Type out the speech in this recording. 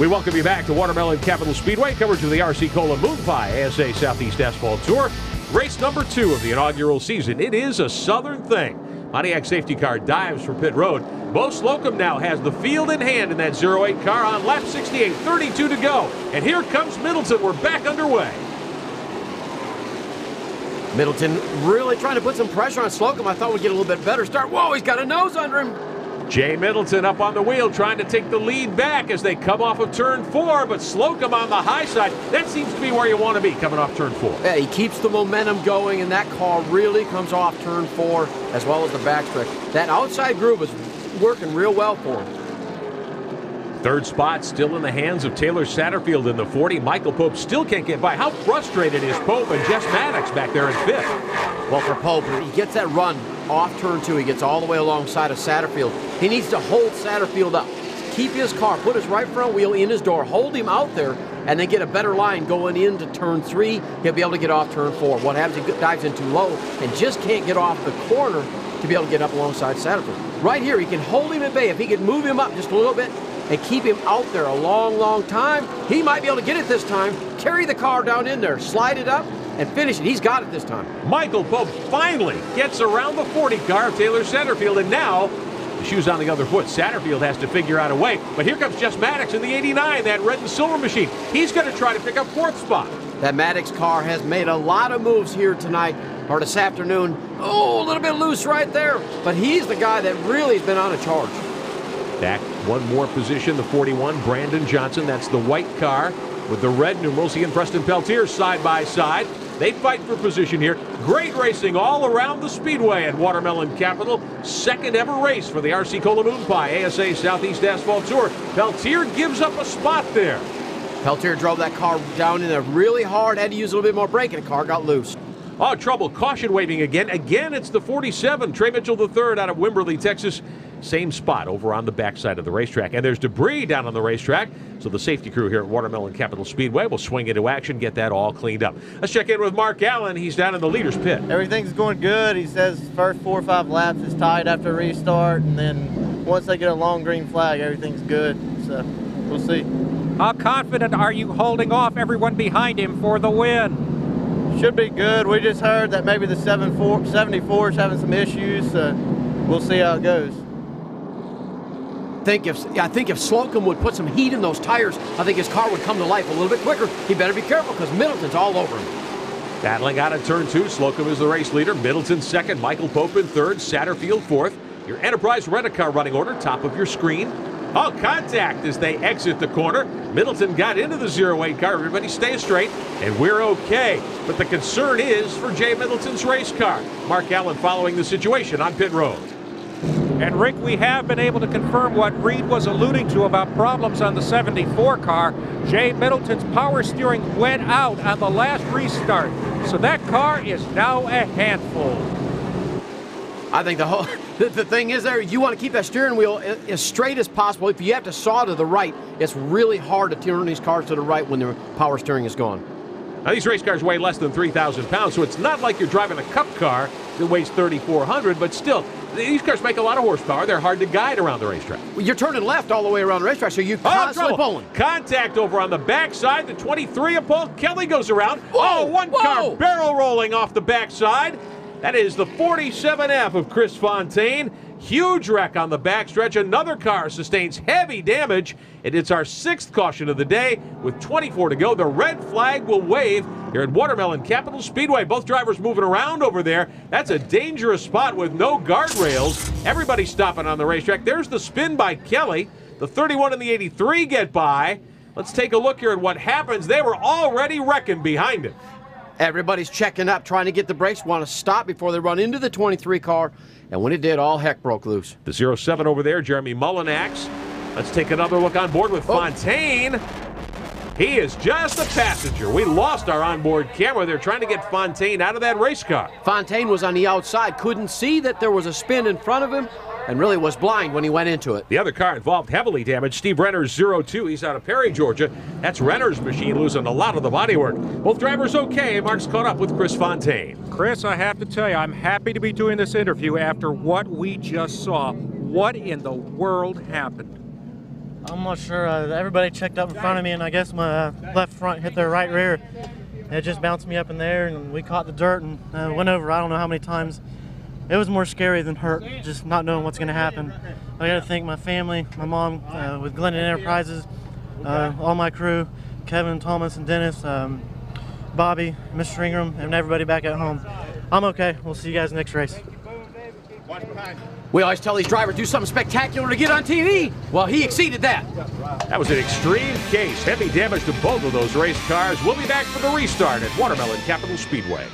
We welcome you back to Watermelon Capital Speedway. Coverage of the RC Cola Moonpie ASA Southeast Asphalt Tour. Race number 2 of the inaugural season. It is a southern thing. Pontiac safety car dives for pit road. Bo Slocum now has the field in hand in that 08 car on lap 68. 32 to go. And here comes Middleton. We're back underway. Middleton really trying to put some pressure on Slocum. I thought we'd get a little bit better start. Whoa, he's got a nose under him. Jay Middleton up on the wheel trying to take the lead back as they come off of turn 4, but Slocum on the high side. That seems to be where you want to be coming off turn 4. Yeah, he keeps the momentum going, and that car really comes off turn 4 as well as the backstretch. That outside groove is working real well for him. Third spot still in the hands of Taylor Satterfield in the 40. Michael Pope still can't get by. How frustrated is Pope and Jess Maddox back there in 5th? Well, for Pope, he gets that run off turn 2. He gets all the way alongside of Satterfield. He needs to hold Satterfield up. Keep his car, put his right front wheel in his door, hold him out there, and then get a better line going into turn 3. He'll be able to get off turn 4. What happens, he dives in too low and just can't get off the corner to be able to get up alongside Satterfield. Right here, he can hold him at bay. If he can move him up just a little bit and keep him out there a long, long time, he might be able to get it this time, carry the car down in there, slide it up, and finish it. He's got it this time. Michael Pope finally gets around the 40 car of Taylor Satterfield, and now the shoe's on the other foot. Satterfield has to figure out a way, but here comes Jess Maddox in the 89, that red and silver machine. He's going to try to pick up 4th spot. That Maddox car has made a lot of moves here tonight, or this afternoon. Oh, a little bit loose right there, but he's the guy that really has been on a charge. Back one more position, the 41, Brandon Johnson. That's the white car with the red numerals. He and Preston Peltier side by side. They fight for position here. Great racing all around the Speedway at Watermelon Capital. Second ever race for the RC Cola Moonpie ASA Southeast Asphalt Tour. Peltier gives up a spot there. Peltier drove that car down in there really hard, had to use a little bit more brake, and the car got loose. Oh, trouble. Caution waving again. Again, it's the 47, Trey Mitchell III out of Wimberley, Texas. Same spot over on the backside of the racetrack. And there's debris down on the racetrack, so the safety crew here at Watermelon Capital Speedway will swing into action, get that all cleaned up. Let's check in with Mark Allen. He's down in the leader's pit. Everything's going good. He says first 4 or 5 laps is tight after restart, and then once they get a long green flag, everything's good. So we'll see. How confident are you holding off everyone behind him for the win? Should be good. We just heard that maybe the 74 is having some issues, so we'll see how it goes. I think if Slocum would put some heat in those tires, I think his car would come to life a little bit quicker. He better be careful because Middleton's all over him. Battling out of turn 2, Slocum is the race leader. Middleton second, Michael Pope in third, Satterfield fourth. Your Enterprise Rent-A-Car running order, top of your screen. Oh, contact as they exit the corner. Middleton got into the 08 car. Everybody stay straight, and we're okay. But the concern is for Jay Middleton's race car. Mark Allen following the situation on pit road. And Rick, we have been able to confirm what Reed was alluding to about problems on the 74 car. Jay Middleton's power steering went out on the last restart. So that car is now a handful. I think the thing is there, you want to keep that steering wheel as straight as possible. If you have to saw to the right, it's really hard to turn these cars to the right when the power steering is gone. Now, these race cars weigh less than 3,000 pounds, so it's not like you're driving a cup car that weighs 3,400, but still, these cars make a lot of horsepower. They're hard to guide around the racetrack. Well, you're turning left all the way around the racetrack, so you're constantly pulling. Contact over on the backside. The 23 of Paul Kelly goes around. Whoa, one car barrel rolling off the backside. That is the 47F of Chris Fontaine. Huge wreck on the backstretch. Another car sustains heavy damage. And it's our 6th caution of the day with 24 to go. The red flag will wave here at Watermelon Capital Speedway. Both drivers moving around over there. That's a dangerous spot with no guardrails. Everybody stopping on the racetrack. There's the spin by Kelly. The 31 and the 83 get by. Let's take a look here at what happens. They were already wrecking behind him. Everybody's checking up, trying to get the brakes, want to stop before they run into the 23 car. And when it did, all heck broke loose. The 07 over there, Jeremy Mullinax. Let's take another look on board with Fontaine. He is just a passenger. We lost our onboard camera. They're trying to get Fontaine out of that race car. Fontaine was on the outside, couldn't see that there was a spin in front of him, and really was blind when he went into it. The other car involved heavily damaged. Steve Renner's 02. He's out of Perry, Georgia. That's Renner's machine losing a lot of the bodywork. Both drivers okay. Mark's caught up with Chris Fontaine. Chris, I have to tell you, I'm happy to be doing this interview after what we just saw. What in the world happened? I'm not sure. Everybody checked up in front of me, and I guess my left front hit their right rear. It just bounced me up in the air, and we caught the dirt and went over I don't know how many times. It was more scary than hurt, just not knowing what's going to happen. I got to thank my family, my mom with Glendon Enterprises, all my crew, Kevin, Thomas, and Dennis, Bobby, Mr. Ingram, and everybody back at home. I'm okay. We'll see you guys next race. We always tell these drivers do something spectacular to get on TV. Well, he exceeded that. That was an extreme case. Heavy damage to both of those race cars. We'll be back for the restart at Watermelon Capital Speedway.